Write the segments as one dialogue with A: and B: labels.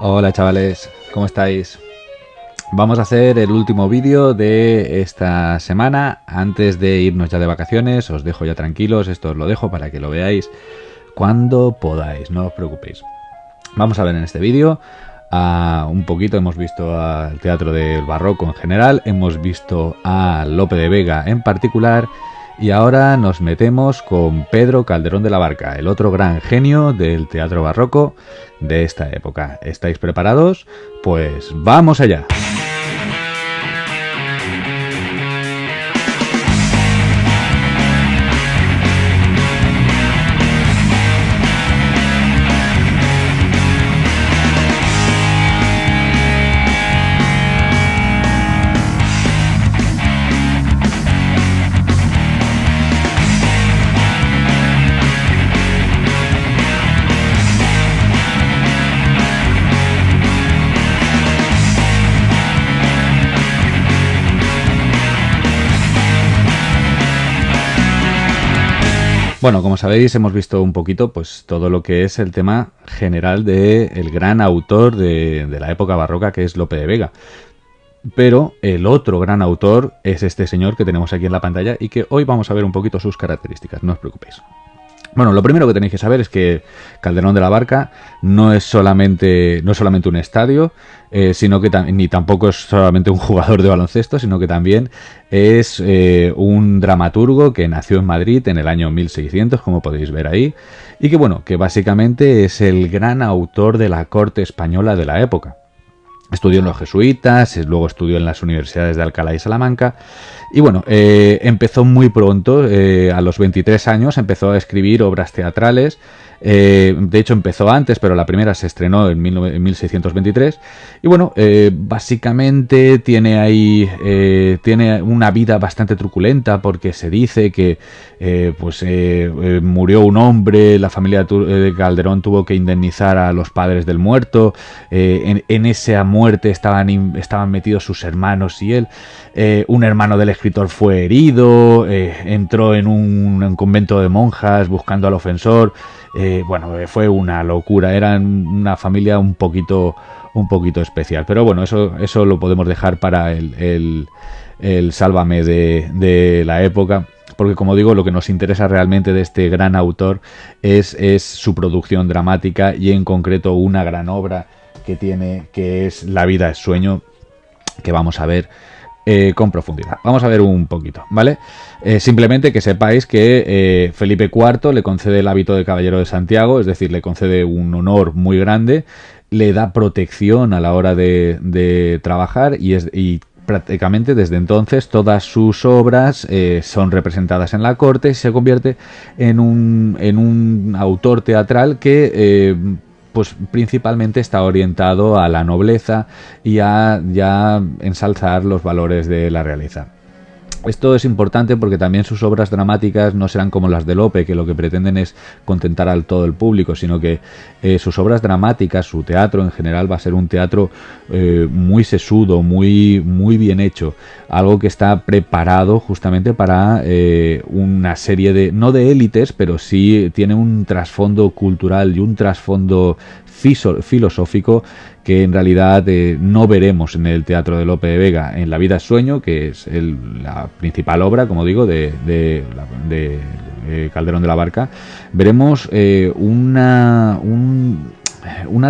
A: Hola chavales, ¿cómo estáis? Vamos a hacer el último vídeo de esta semana antes de irnos ya de vacaciones. Os dejo ya tranquilos, esto os lo dejo para que lo veáis cuando podáis, no os preocupéis. Vamos a ver en este vídeo un poquito, hemos visto al teatro del barroco en general, hemos visto a Lope de Vega en particular. Y ahora nos metemos con Pedro Calderón de la Barca, el otro gran genio del teatro barroco de esta época. ¿Estáis preparados? Pues ¡vamos allá! Bueno, como sabéis, hemos visto un poquito pues todo lo que es el tema general del gran autor de la época barroca, que es Lope de Vega. Pero el otro gran autor es este señor que tenemos aquí en la pantalla y que hoy vamos a ver un poquito sus características, no os preocupéis. Bueno, lo primero que tenéis que saber es que Calderón de la Barca no es solamente un estadio, sino que ni tampoco es solamente un jugador de baloncesto, sino que también es un dramaturgo que nació en Madrid en el año 1600, como podéis ver ahí, y que bueno, que básicamente es el gran autor de la corte española de la época. Estudió en los jesuitas, luego estudió en las universidades de Alcalá y Salamanca. Y bueno, empezó muy pronto, a los 23 años, empezó a escribir obras teatrales. De hecho, empezó antes, pero la primera se estrenó en 1623. Y bueno, básicamente tiene una vida bastante truculenta porque se dice que murió un hombre, la familia de Calderón tuvo que indemnizar a los padres del muerto. En esa muerte estaban metidos sus hermanos y él. Un hermano del escritor fue herido, entró en un convento de monjas buscando al ofensor. Fue una locura, eran una familia un poquito especial, pero bueno, eso lo podemos dejar para el Sálvame de la época, porque como digo, lo que nos interesa realmente de este gran autor es su producción dramática y en concreto una gran obra que tiene, que es La vida es sueño, que vamos a ver con profundidad. Vamos a ver un poquito, ¿vale? Simplemente que sepáis que Felipe IV le concede el hábito de caballero de Santiago, es decir, le concede un honor muy grande, le da protección a la hora de trabajar y prácticamente desde entonces todas sus obras son representadas en la corte y se convierte en un autor teatral que pues principalmente está orientado a la nobleza y a ya ensalzar los valores de la realeza. Esto es importante porque también sus obras dramáticas no serán como las de Lope, que lo que pretenden es contentar a todo el público, sino que sus obras dramáticas, su teatro en general, va a ser un teatro muy sesudo, muy bien hecho, algo que está preparado justamente para una serie de, no de élites, pero sí tiene un trasfondo cultural y un trasfondo filosófico que en realidad no veremos en el teatro de Lope de Vega. En La vida es sueño, que es la principal obra, como digo, de Calderón de la Barca, veremos una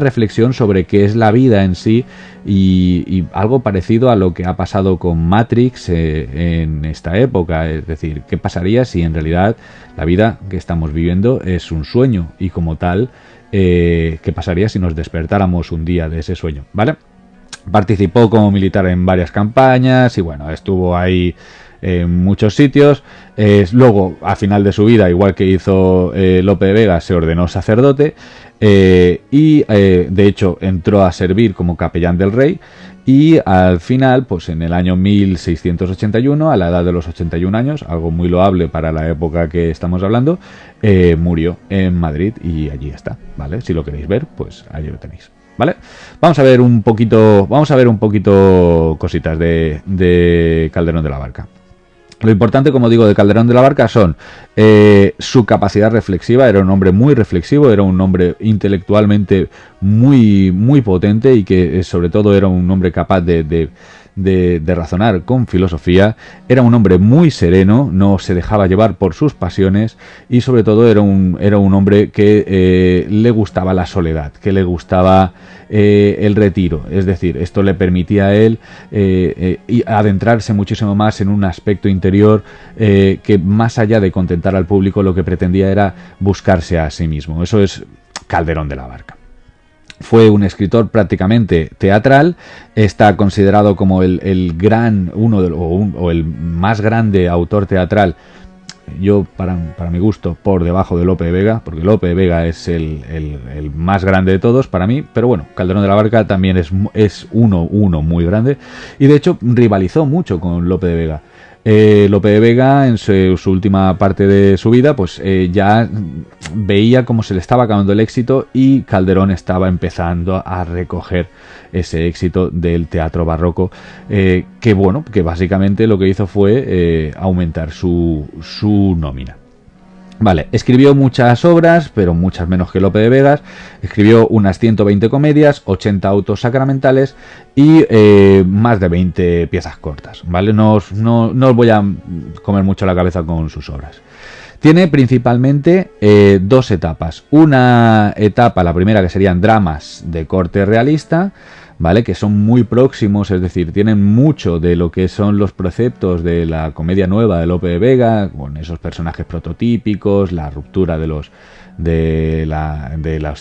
A: reflexión sobre qué es la vida en sí y algo parecido a lo que ha pasado con Matrix en esta época, es decir, qué pasaría si en realidad la vida que estamos viviendo es un sueño y como tal qué pasaría si nos despertáramos un día de ese sueño, ¿vale? Participó como militar en varias campañas y bueno, estuvo ahí en muchos sitios. Luego, a final de su vida, igual que hizo Lope de Vega, se ordenó sacerdote y de hecho entró a servir como capellán del rey. Y al final, pues en el año 1681, a la edad de los 81 años, algo muy loable para la época que estamos hablando, murió en Madrid y allí está, ¿vale? Si lo queréis ver, pues allí lo tenéis, ¿vale? Vamos a ver un poquito cositas de Calderón de la Barca. Lo importante, como digo, de Calderón de la Barca son su capacidad reflexiva. Era un hombre muy reflexivo, era un hombre intelectualmente muy, muy potente y que sobre todo era un hombre capaz de razonar con filosofía. Era un hombre muy sereno, no se dejaba llevar por sus pasiones y sobre todo era un hombre que le gustaba la soledad, que le gustaba el retiro. Es decir, esto le permitía a él adentrarse muchísimo más en un aspecto interior que, más allá de contentar al público, lo que pretendía era buscarse a sí mismo. Eso es Calderón de la Barca. Fue un escritor prácticamente teatral, está considerado como el gran, o el más grande autor teatral, yo para mi gusto, por debajo de Lope de Vega, porque Lope de Vega es el más grande de todos para mí, pero bueno, Calderón de la Barca también es uno muy grande, y de hecho rivalizó mucho con Lope de Vega. Lope de Vega, en su última parte de su vida, pues ya veía cómo se le estaba acabando el éxito y Calderón estaba empezando a recoger ese éxito del teatro barroco, que básicamente lo que hizo fue aumentar su nómina. Vale, escribió muchas obras, pero muchas menos que Lope de Vega. Escribió unas 120 comedias, 80 autos sacramentales y más de 20 piezas cortas, ¿vale? No os voy a comer mucho la cabeza con sus obras. Tiene principalmente dos etapas. Una etapa, la primera, que serían dramas de corte realista, ¿vale? Que son muy próximos, es decir, tienen mucho de lo que son los preceptos de la comedia nueva de Lope de Vega, con esos personajes prototípicos, la ruptura de los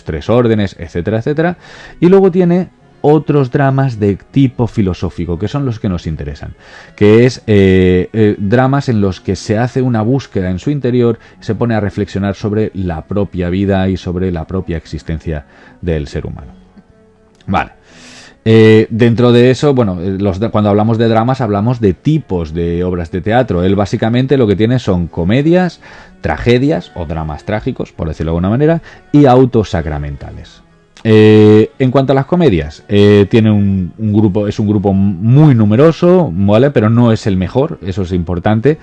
A: tres órdenes, etcétera, etcétera. Y luego tiene otros dramas de tipo filosófico, que son los que nos interesan, que es dramas en los que se hace una búsqueda en su interior, se pone a reflexionar sobre la propia vida y sobre la propia existencia del ser humano. Vale. Dentro de eso, bueno, cuando hablamos de dramas hablamos de tipos de obras de teatro. Él básicamente lo que tiene son comedias, tragedias o dramas trágicos, por decirlo de alguna manera, y autos sacramentales. En cuanto a las comedias, tiene un grupo, es un grupo muy numeroso, ¿vale? Pero no es el mejor, eso es importante.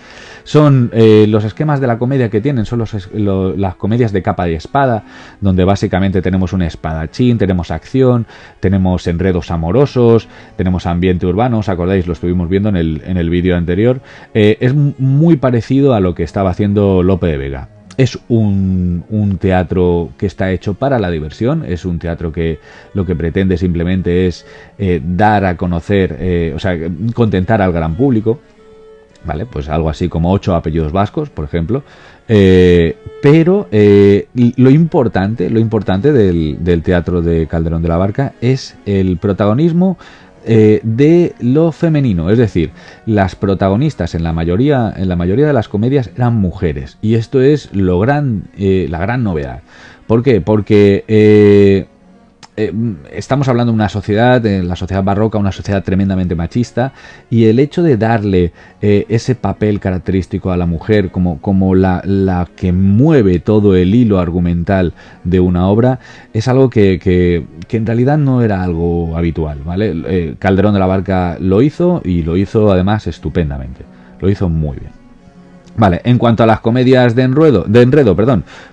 A: Son los esquemas de la comedia que tienen, son las comedias de capa y espada, donde básicamente tenemos un espadachín, tenemos acción, tenemos enredos amorosos, tenemos ambiente urbano. ¿Os acordáis? Lo estuvimos viendo en el vídeo anterior. Es muy parecido a lo que estaba haciendo Lope de Vega. Es un teatro que está hecho para la diversión, es un teatro que lo que pretende simplemente es dar a conocer, contentar al gran público, ¿vale? Pues algo así como 8 apellidos vascos, por ejemplo. Pero lo importante del teatro de Calderón de la Barca es el protagonismo de lo femenino, es decir, las protagonistas en la mayoría de las comedias eran mujeres, y esto es la gran novedad. ¿Por qué? Porque estamos hablando de una sociedad, la sociedad barroca, una sociedad tremendamente machista, y el hecho de darle ese papel característico a la mujer como la que mueve todo el hilo argumental de una obra es algo que en realidad no era algo habitual, ¿vale? Calderón de la Barca lo hizo, y lo hizo además estupendamente, lo hizo muy bien. Vale, en cuanto a las comedias de enredo,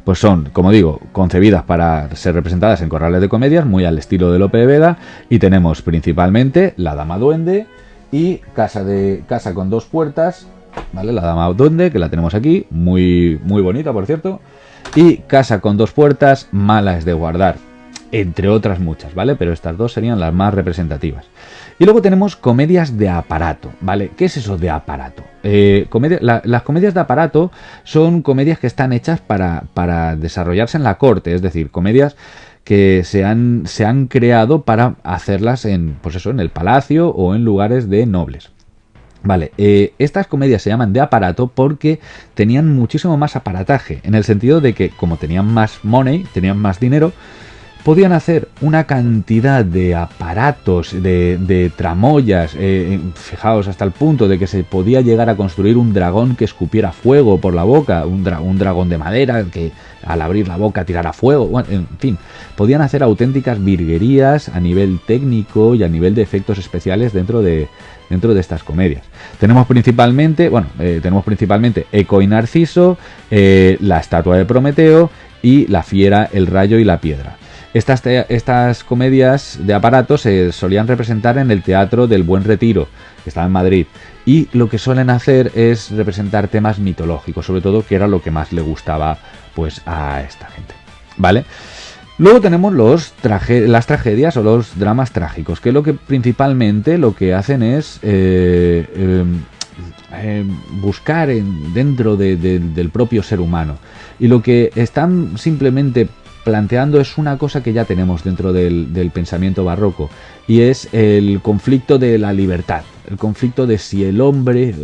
A: pues son, como digo, concebidas para ser representadas en corrales de comedias, muy al estilo de Lope de Vega, y tenemos principalmente La Dama Duende y Casa con dos puertas, ¿vale? La Dama Duende, que la tenemos aquí, muy bonita, por cierto, y Casa con dos puertas, Mala es de guardar, entre otras muchas, ¿vale? Pero estas dos serían las más representativas. Y luego tenemos comedias de aparato, ¿vale? ¿Qué es eso de aparato? Las comedias de aparato son comedias que están hechas para desarrollarse en la corte, es decir, comedias que se han creado para hacerlas en el palacio o en lugares de nobles. Vale, estas comedias se llaman de aparato porque tenían muchísimo más aparataje, en el sentido de que como tenían más money, tenían más dinero, podían hacer una cantidad de aparatos, de tramoyas, fijaos, hasta el punto de que se podía llegar a construir un dragón que escupiera fuego por la boca, un dragón de madera que al abrir la boca tirara fuego, bueno, en fin, podían hacer auténticas virguerías a nivel técnico y a nivel de efectos especiales dentro de estas comedias. Tenemos principalmente Eco y Narciso, la estatua de Prometeo y La fiera, el rayo y la piedra. Estas comedias de aparato se solían representar en el Teatro del Buen Retiro, que estaba en Madrid, y lo que suelen hacer es representar temas mitológicos, sobre todo, que era lo que más le gustaba pues a esta gente, ¿vale? Luego tenemos las tragedias o los dramas trágicos, que principalmente lo que hacen es buscar dentro del propio ser humano, y lo que están simplemente planteando es una cosa que ya tenemos dentro del pensamiento barroco, y es el conflicto de la libertad, el conflicto de si el hombre,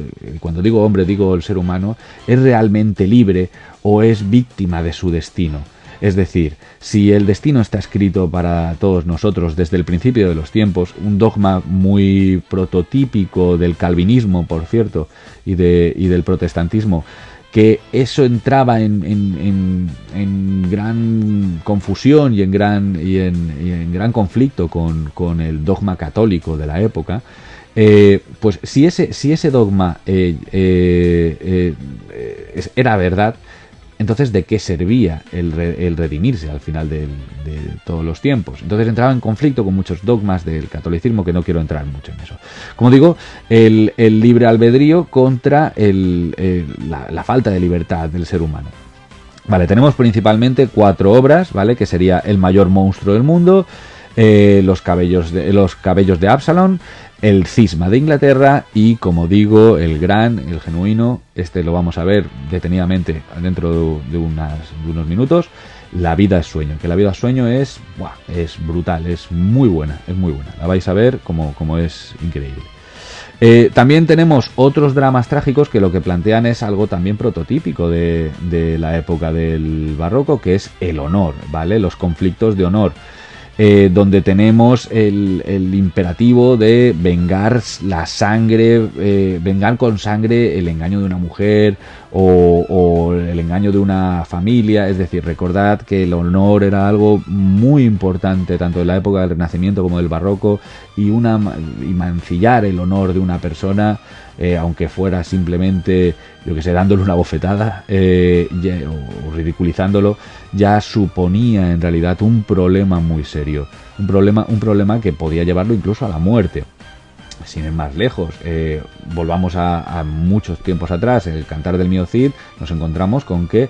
A: cuando digo hombre digo el ser humano, es realmente libre o es víctima de su destino. Es decir, si el destino está escrito para todos nosotros desde el principio de los tiempos, un dogma muy prototípico del calvinismo, por cierto, y del protestantismo, que eso entraba en gran confusión y en gran conflicto con el dogma católico de la época, pues si ese dogma era verdad, entonces ¿de qué servía el redimirse al final de todos los tiempos? Entonces entraba en conflicto con muchos dogmas del catolicismo, que no quiero entrar mucho en eso. Como digo, el libre albedrío contra la falta de libertad del ser humano. Vale, tenemos principalmente 4 obras, ¿vale? Que sería El mayor monstruo del mundo, los cabellos de Absalón, El cisma de Inglaterra y, como digo, el genuino, este lo vamos a ver detenidamente dentro de unos minutos, La vida es sueño, que La vida es sueño es brutal, es muy buena, la vais a ver como es increíble. También tenemos otros dramas trágicos que lo que plantean es algo también prototípico de la época del barroco, que es el honor, ¿vale? Los conflictos de honor. Donde tenemos el imperativo de vengar la sangre, vengar con sangre el engaño de una mujer o el engaño de una familia. Es decir, recordad que el honor era algo muy importante tanto en la época del Renacimiento como del Barroco, y mancillar el honor de una persona, aunque fuera simplemente, yo que sé, dándole una bofetada o ridiculizándolo, ya suponía en realidad un problema muy serio, un problema que podía llevarlo incluso a la muerte. Sin ir más lejos, volvamos a muchos tiempos atrás, en el Cantar del Mío Cid, nos encontramos con que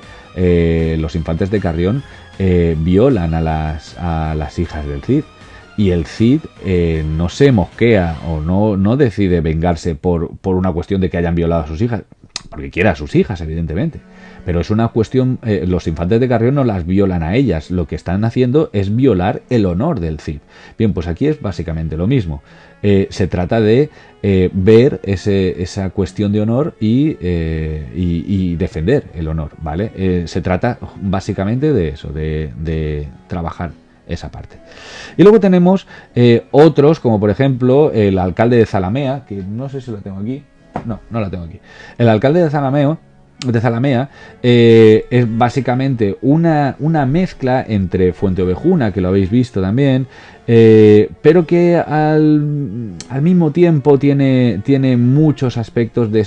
A: los infantes de Carrión violan a las hijas del Cid. Y el Cid no se mosquea o no decide vengarse por una cuestión de que hayan violado a sus hijas, porque quiere a sus hijas, evidentemente. Pero es una cuestión, los infantes de Carrión no las violan a ellas, lo que están haciendo es violar el honor del Cid. Bien, pues aquí es básicamente lo mismo. Se trata de ver esa cuestión de honor y defender el honor, ¿vale? Se trata básicamente de eso, de trabajar esa parte. Y luego tenemos otros, como por ejemplo el alcalde de Zalamea, que no sé si lo tengo aquí. No la tengo aquí. El alcalde de Zalamea es básicamente una mezcla entre Fuenteovejuna, que lo habéis visto también, pero que al mismo tiempo tiene muchos aspectos de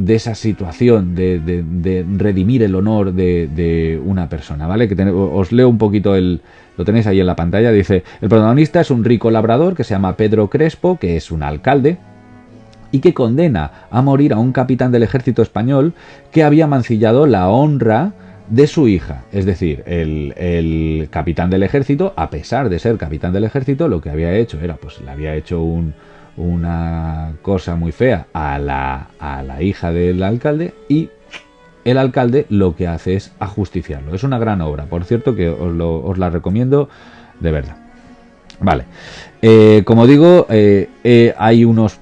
A: esa situación de redimir el honor de una persona, ¿vale? Os leo un poquito lo tenéis ahí en la pantalla. Dice: el protagonista es un rico labrador que se llama Pedro Crespo, que es un alcalde, y que condena a morir a un capitán del ejército español que había mancillado la honra de su hija. Es decir, el capitán del ejército, a pesar de ser capitán del ejército, lo que había hecho era, pues le había hecho una cosa muy fea a la hija del alcalde, y el alcalde lo que hace es ajusticiarlo. Es una gran obra, por cierto, que os la recomiendo de verdad. Vale. Como digo, hay unos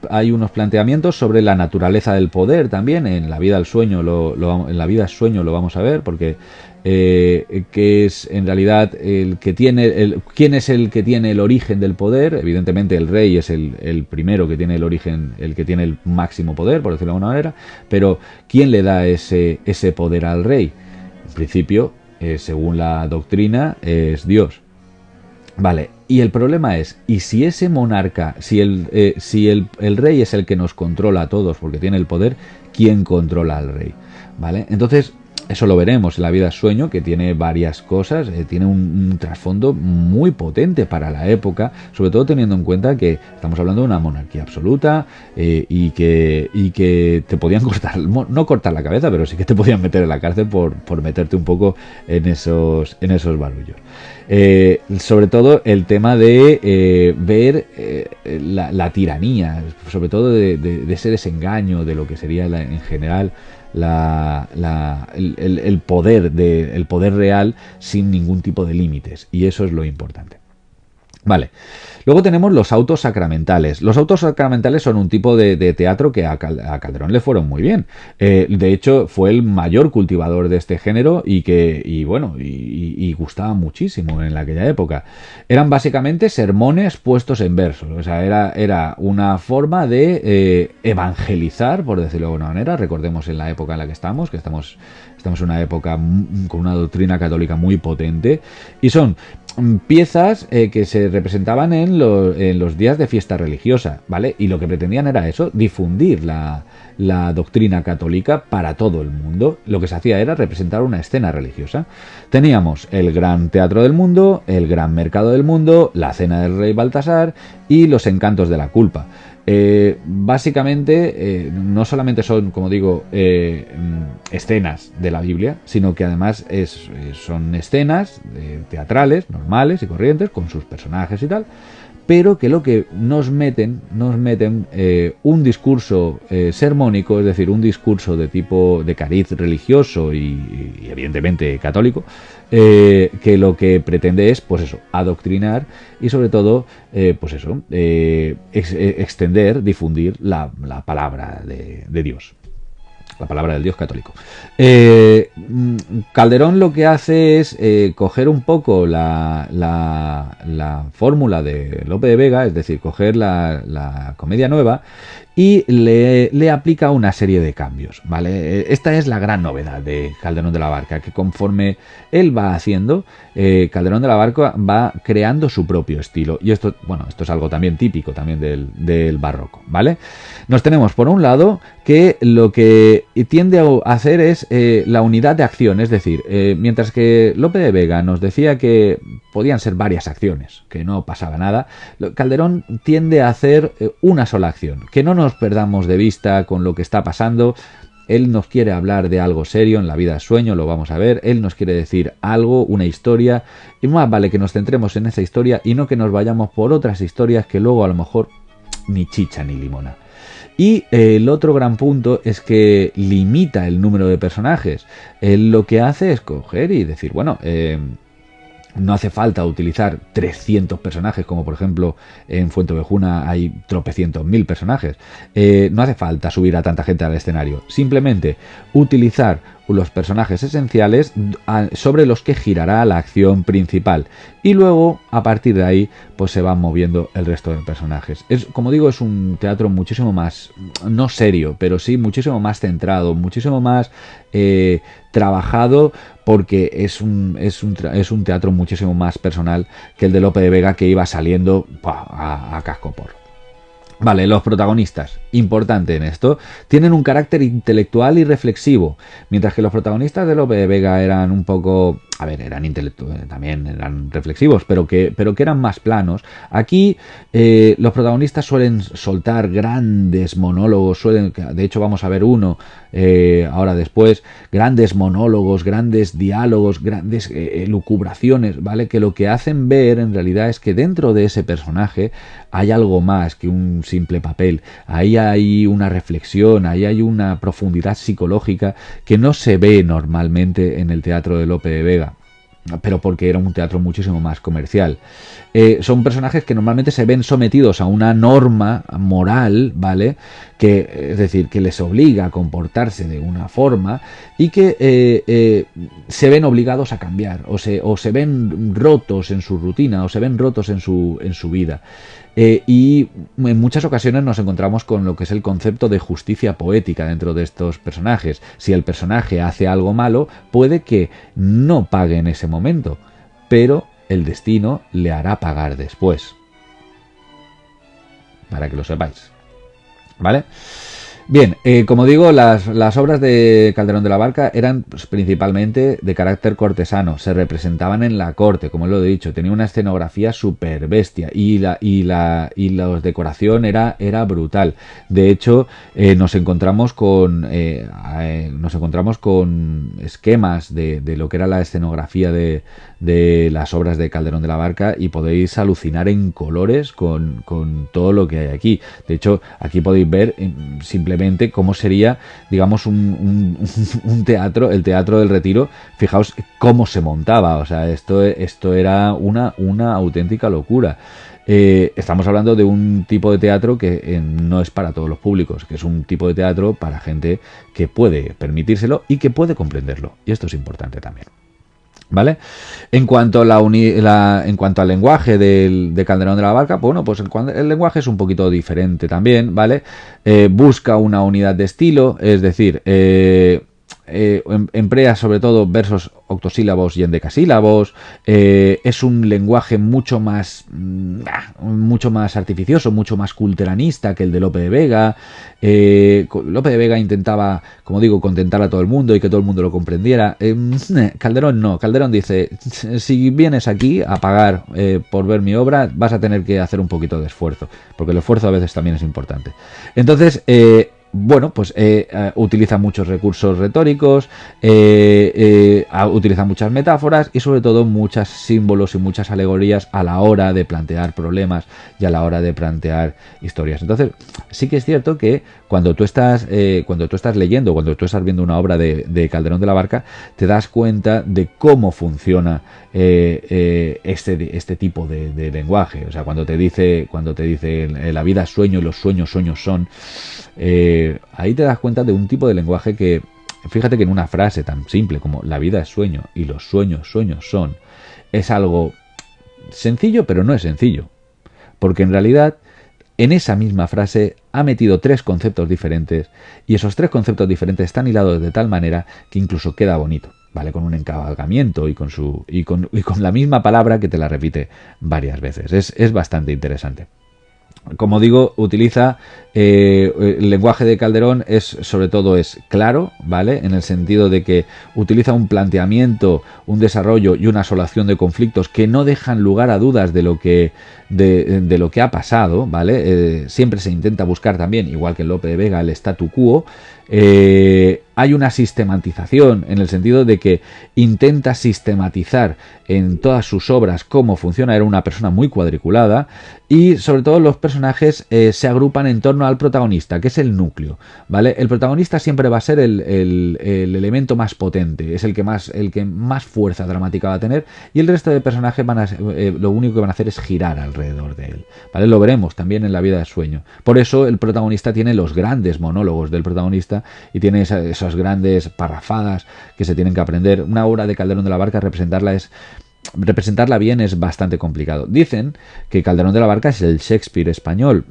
A: planteamientos sobre la naturaleza del poder también. En la vida del sueño en la vida sueño lo vamos a ver, porque que es en realidad el que tiene quién es el que tiene el origen del poder. Evidentemente el rey es el primero que tiene el origen, el que tiene el máximo poder, por decirlo de alguna manera. Pero ¿quién le da ese poder al rey? En principio, según la doctrina, es Dios. Vale, y el problema es, ¿y si ese monarca, si el rey es el que nos controla a todos porque tiene el poder, quién controla al rey? ¿Vale? Entonces, eso lo veremos en la vida sueño, que tiene varias cosas, tiene un trasfondo muy potente para la época, sobre todo teniendo en cuenta que estamos hablando de una monarquía absoluta y que te podían cortar, no cortar la cabeza, pero sí que te podían meter en la cárcel por meterte un poco en esos barullos. Sobre todo el tema de ver la tiranía, sobre todo de ese desengaño de lo que sería en general el poder real sin ningún tipo de límites, y eso es lo importante. Vale. Luego tenemos los autos sacramentales. Los autos sacramentales son un tipo de teatro que a Calderón le fueron muy bien. De hecho, fue el mayor cultivador de este género y gustaba muchísimo en aquella época. Eran básicamente sermones puestos en versos. O sea, era una forma de evangelizar, por decirlo de alguna manera. Recordemos en la época en la que estamos en una época con una doctrina católica muy potente, y son piezas que se representaban en los días de fiesta religiosa, ¿vale? Y lo que pretendían era eso, difundir la doctrina católica para todo el mundo. Lo que se hacía era representar una escena religiosa. Teníamos el gran teatro del mundo, el gran mercado del mundo, la cena del rey Baltasar y los encantos de la culpa. Básicamente no solamente son, como digo, escenas de la Biblia, sino que además son escenas teatrales, normales y corrientes, con sus personajes y tal, pero que lo que nos meten un discurso sermónico, es decir, un discurso de tipo de cariz religioso y evidentemente católico, que lo que pretende es, pues eso, adoctrinar y sobre todo, extender, difundir la palabra de Dios. La palabra del Dios católico. Calderón lo que hace es coger un poco la fórmula de Lope de Vega, es decir, coger la comedia nueva y le aplica una serie de cambios, ¿vale? Esta es la gran novedad de Calderón de la Barca, que conforme él va haciendo, Calderón de la Barca va creando su propio estilo. Y esto es algo también típico también del barroco, ¿vale? Nos tenemos por un lado que lo que tiende a hacer es la unidad de acción, es decir, mientras que Lope de Vega nos decía que podían ser varias acciones, que no pasaba nada, Calderón tiende a hacer una sola acción, que no nos perdamos de vista con lo que está pasando. Él nos quiere hablar de algo serio en la vida sueño, lo vamos a ver. Él nos quiere decir algo, una historia, y más vale que nos centremos en esa historia y no que nos vayamos por otras historias que luego a lo mejor ni chicha ni limona. Y el otro gran punto es que limita el número de personajes. Él lo que hace es coger y decir, no hace falta utilizar 300 personajes, como por ejemplo en Fuenteovejuna hay tropecientos mil personajes. No hace falta subir a tanta gente al escenario. Simplemente utilizar los personajes esenciales sobre los que girará la acción principal. Y luego, a partir de ahí, pues se van moviendo el resto de personajes. Como digo, es un teatro muchísimo más, no serio, pero sí muchísimo más centrado, muchísimo más trabajado, porque es un teatro muchísimo más personal que el de Lope de Vega, que iba saliendo a casco porro. Vale, los protagonistas, importante en esto, tienen un carácter intelectual y reflexivo, mientras que los protagonistas de Lope de Vega eran un poco, eran intelectuales, también eran reflexivos, pero que eran más planos. Aquí los protagonistas suelen soltar grandes monólogos, de hecho vamos a ver uno ahora después, grandes monólogos, grandes diálogos, grandes elucubraciones, ¿vale? Que lo que hacen ver en realidad es que dentro de ese personaje hay algo más que un simple papel. Ahí hay una reflexión, ahí hay una profundidad psicológica que no se ve normalmente en el teatro de Lope de Vega. pero porque era un teatro muchísimo más comercial. Son personajes que normalmente se ven sometidos a una norma moral, ¿vale? Que, es decir, que les obliga a comportarse de una forma y que se ven obligados a cambiar, o se ven rotos en su rutina, o se ven rotos en su vida. Y en muchas ocasiones nos encontramos con lo que es el concepto de justicia poética dentro de estos personajes. Si el personaje hace algo malo, puede que no pague en ese momento, pero el destino le hará pagar después. Para que lo sepáis. ¿Vale? Bien, como digo, las obras de Calderón de la Barca eran pues, principalmente de carácter cortesano, se representaban en la corte, como lo he dicho, tenía una escenografía súper bestia y la decoración era brutal. De hecho, nos encontramos con esquemas de lo que era la escenografía de las obras de Calderón de la Barca y podéis alucinar en colores con todo lo que hay aquí. De hecho, aquí podéis ver simplemente cómo sería, digamos, un teatro, el Teatro del Retiro. Fijaos cómo se montaba, o sea, esto era una auténtica locura. Estamos hablando de un tipo de teatro que no es para todos los públicos, que es un tipo de teatro para gente que puede permitírselo y que puede comprenderlo, y esto es importante también. ¿Vale? En cuanto al lenguaje de Calderón de la Barca, bueno, pues el lenguaje es un poquito diferente también, ¿vale? Busca una unidad de estilo, es decir, emplea sobre todo versos octosílabos y endecasílabos. Es un lenguaje mucho más artificioso, mucho más culteranista que el de Lope de Vega. Lope de Vega intentaba, como digo, contentar a todo el mundo y que todo el mundo lo comprendiera. Calderón no. Calderón dice, si vienes aquí a pagar por ver mi obra, vas a tener que hacer un poquito de esfuerzo, porque el esfuerzo a veces también es importante. Entonces, bueno, pues utiliza muchos recursos retóricos, utiliza muchas metáforas y sobre todo muchos símbolos y muchas alegorías a la hora de plantear problemas y a la hora de plantear historias. Entonces, sí que es cierto que cuando tú estás leyendo, cuando tú estás viendo una obra de Calderón de la Barca, te das cuenta de cómo funciona este tipo de lenguaje. O sea, cuando te dice la vida es sueño y los sueños son, ahí te das cuenta de un tipo de lenguaje que, fíjate que en una frase tan simple como la vida es sueño y los sueños son, es algo sencillo, pero no es sencillo, porque en realidad en esa misma frase ha metido 3 conceptos diferentes y esos 3 conceptos diferentes están hilados de tal manera que incluso queda bonito, ¿vale? Con un encabalgamiento y con la misma palabra que te la repite varias veces. Es bastante interesante. Como digo, utiliza el lenguaje de Calderón sobre todo es claro, ¿vale? En el sentido de que utiliza un planteamiento, un desarrollo y una solución de conflictos que no dejan lugar a dudas de lo que ha pasado, ¿vale? Siempre se intenta buscar también, igual que en Lope de Vega, el statu quo. Hay una sistematización en el sentido de que intenta sistematizar en todas sus obras cómo funciona. Era una persona muy cuadriculada y sobre todo los personajes se agrupan en torno al protagonista, que es el núcleo, ¿vale? El protagonista siempre va a ser el elemento más potente, es el que más fuerza dramática va a tener, y el resto de personajes lo único que van a hacer es girar alrededor de él, ¿vale? Lo veremos también en La vida de sueño. Por eso el protagonista tiene los grandes monólogos del protagonista y tiene esas grandes parrafadas que se tienen que aprender. Una obra de Calderón de la Barca, representarla bien es bastante complicado. Dicen que Calderón de la Barca es el Shakespeare español.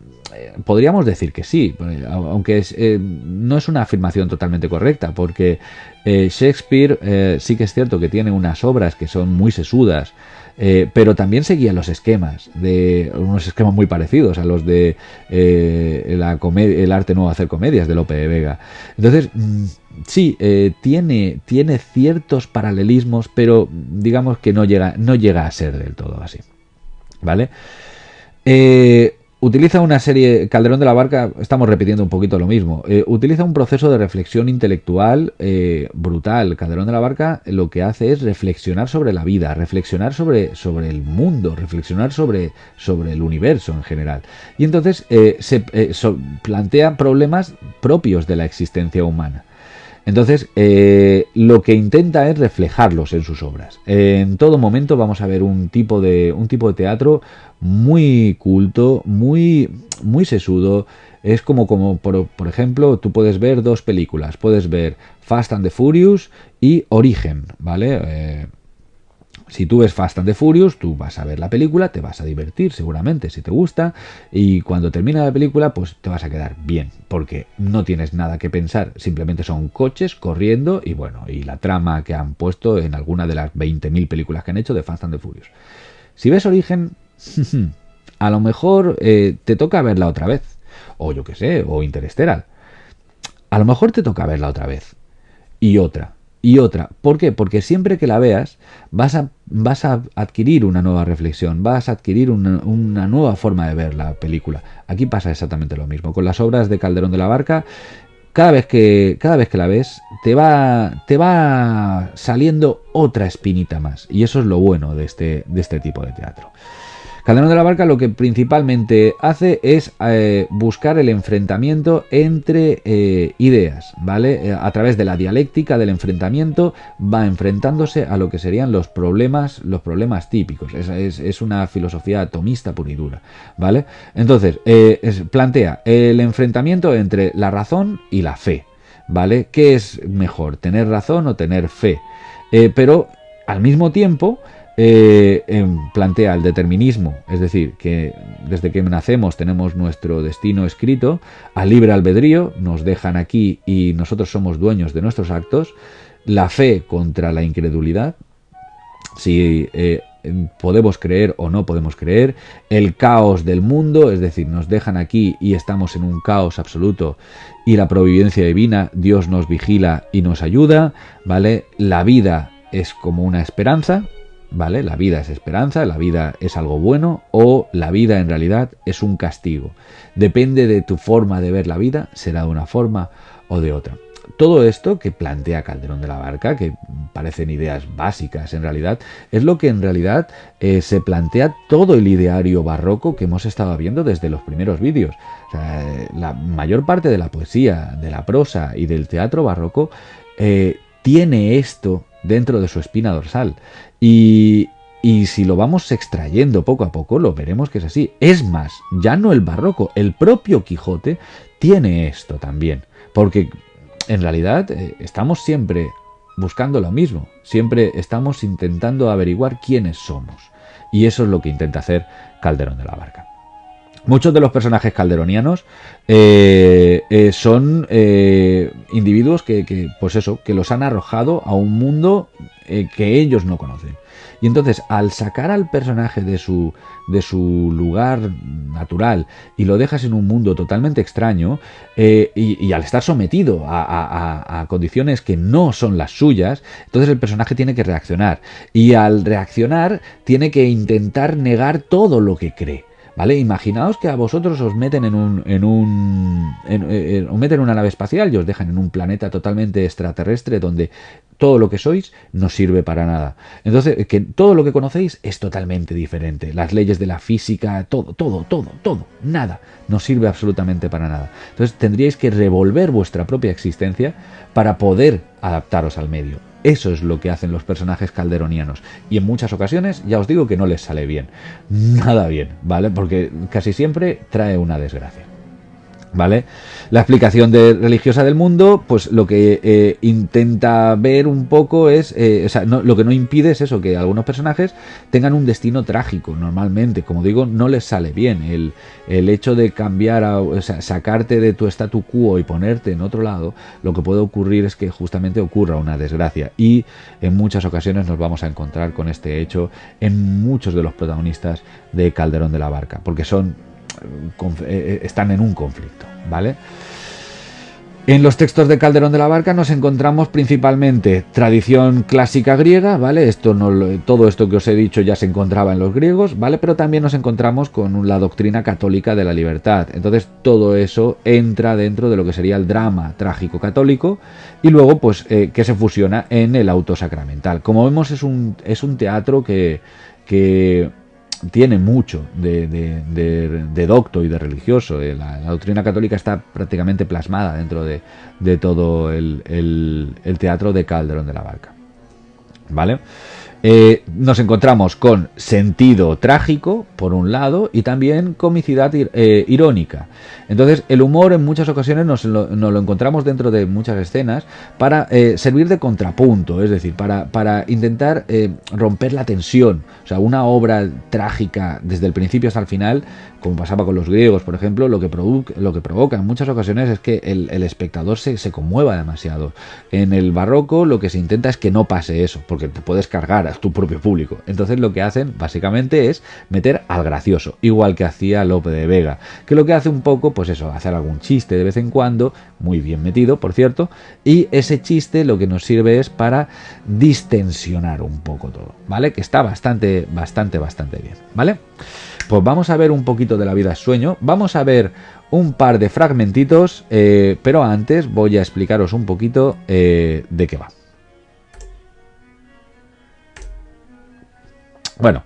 A: Podríamos decir que sí, aunque no es una afirmación totalmente correcta, porque Shakespeare sí que es cierto que tiene unas obras que son muy sesudas, pero también seguía unos esquemas muy parecidos a los de el arte nuevo hacer comedias de Lope de Vega. Entonces, sí, tiene ciertos paralelismos, pero digamos que no llega a ser del todo así, ¿vale? Utiliza una serie, Calderón de la Barca, estamos repitiendo un poquito lo mismo, utiliza un proceso de reflexión intelectual brutal. Calderón de la Barca lo que hace es reflexionar sobre la vida, reflexionar sobre el mundo, reflexionar sobre el universo en general. Y entonces plantea problemas propios de la existencia humana. Entonces, lo que intenta es reflejarlos en sus obras. En todo momento vamos a ver un tipo de teatro muy culto, muy sesudo. Es como por ejemplo, tú puedes ver dos películas. Puedes ver Fast and the Furious y Origen, ¿vale? Si tú ves Fast and the Furious, tú vas a ver la película, te vas a divertir seguramente si te gusta, y cuando termina la película pues te vas a quedar bien, porque no tienes nada que pensar, simplemente son coches corriendo y bueno, y la trama que han puesto en alguna de las 20.000 películas que han hecho de Fast and the Furious. Si ves Origen, a lo mejor te toca verla otra vez, o yo que sé, o Interstellar. A lo mejor te toca verla otra vez, y otra, y otra. ¿Por qué? Porque siempre que la veas vas a adquirir una nueva reflexión, vas a adquirir una nueva forma de ver la película. Aquí pasa exactamente lo mismo. Con las obras de Calderón de la Barca, cada vez que la ves, te va saliendo otra espinita más. Y eso es lo bueno de este tipo de teatro. Calderón de la Barca lo que principalmente hace es buscar el enfrentamiento entre ideas, ¿vale? A través de la dialéctica del enfrentamiento va enfrentándose a lo que serían los problemas típicos. Es una filosofía atomista pura y dura, ¿vale? Entonces, plantea el enfrentamiento entre la razón y la fe, ¿vale? ¿Qué es mejor, tener razón o tener fe? Pero al mismo tiempo plantea el determinismo, es decir, que desde que nacemos tenemos nuestro destino escrito, al libre albedrío, nos dejan aquí y nosotros somos dueños de nuestros actos, la fe contra la incredulidad, si podemos creer o no podemos creer, el caos del mundo, es decir, nos dejan aquí y estamos en un caos absoluto y la providencia divina, Dios nos vigila y nos ayuda, ¿vale? La vida es como una esperanza, ¿vale? La vida es esperanza, la vida es algo bueno o la vida en realidad es un castigo. Depende de tu forma de ver la vida, será de una forma o de otra. Todo esto que plantea Calderón de la Barca, que parecen ideas básicas en realidad, es lo que en realidad se plantea todo el ideario barroco que hemos estado viendo desde los primeros vídeos. O sea, la mayor parte de la poesía, de la prosa y del teatro barroco tiene esto dentro de su espina dorsal. Y si lo vamos extrayendo poco a poco, lo veremos que es así. Es más, ya no el barroco, el propio Quijote tiene esto también. Porque en realidad estamos siempre buscando lo mismo. Siempre estamos intentando averiguar quiénes somos. Y eso es lo que intenta hacer Calderón de la Barca. Muchos de los personajes calderonianos son individuos que los han arrojado a un mundo que ellos no conocen. Y entonces, al sacar al personaje de su lugar natural y lo dejas en un mundo totalmente extraño, y al estar sometido a condiciones que no son las suyas, entonces el personaje tiene que reaccionar. Y al reaccionar, tiene que intentar negar todo lo que cree. ¿Vale? Imaginaos que a vosotros os meten os meten en una nave espacial y os dejan en un planeta totalmente extraterrestre donde todo lo que sois no sirve para nada. Entonces, que todo lo que conocéis es totalmente diferente. Las leyes de la física, todo, nada, no sirve absolutamente para nada. Entonces, tendríais que revolver vuestra propia existencia para poder adaptaros al medio. Eso es lo que hacen los personajes calderonianos. Y en muchas ocasiones, ya os digo que no les sale bien. Nada bien, ¿vale? Porque casi siempre trae una desgracia. ¿Vale? La explicación religiosa del mundo, pues lo que intenta ver un poco es, lo que no impide es eso, que algunos personajes tengan un destino trágico. Normalmente, como digo, no les sale bien. El hecho de cambiar, sacarte de tu statu quo y ponerte en otro lado, lo que puede ocurrir es que justamente ocurra una desgracia. Y en muchas ocasiones nos vamos a encontrar con este hecho en muchos de los protagonistas de Calderón de la Barca, porque están en un conflicto, ¿vale? En los textos de Calderón de la Barca nos encontramos principalmente tradición clásica griega, ¿vale? Todo esto que os he dicho ya se encontraba en los griegos, ¿vale? Pero también nos encontramos con la doctrina católica de la libertad. Entonces todo eso entra dentro de lo que sería el drama trágico católico y luego pues que se fusiona en el auto sacramental. Como vemos es un teatro que tiene mucho de docto y de religioso. La doctrina católica está prácticamente plasmada dentro de todo el teatro de Calderón de la Barca. ¿Vale? Nos encontramos con sentido trágico, por un lado, y también comicidad irónica. Entonces, el humor en muchas ocasiones nos lo encontramos dentro de muchas escenas para servir de contrapunto, es decir, para intentar romper la tensión. O sea, una obra trágica desde el principio hasta el final, como pasaba con los griegos, por ejemplo, lo que provoca en muchas ocasiones es que el espectador se conmueva demasiado. En el barroco lo que se intenta es que no pase eso, porque te puedes cargar a tu propio público. Entonces lo que hacen básicamente es meter al gracioso, igual que hacía Lope de Vega, que lo que hace un poco, pues eso, hacer algún chiste de vez en cuando, muy bien metido, por cierto, y ese chiste lo que nos sirve es para distensionar un poco todo, ¿vale? Que está bastante bien, ¿vale? Pues vamos a ver un poquito de La vida es sueño, vamos a ver un par de fragmentitos, pero antes voy a explicaros un poquito de qué va. Bueno,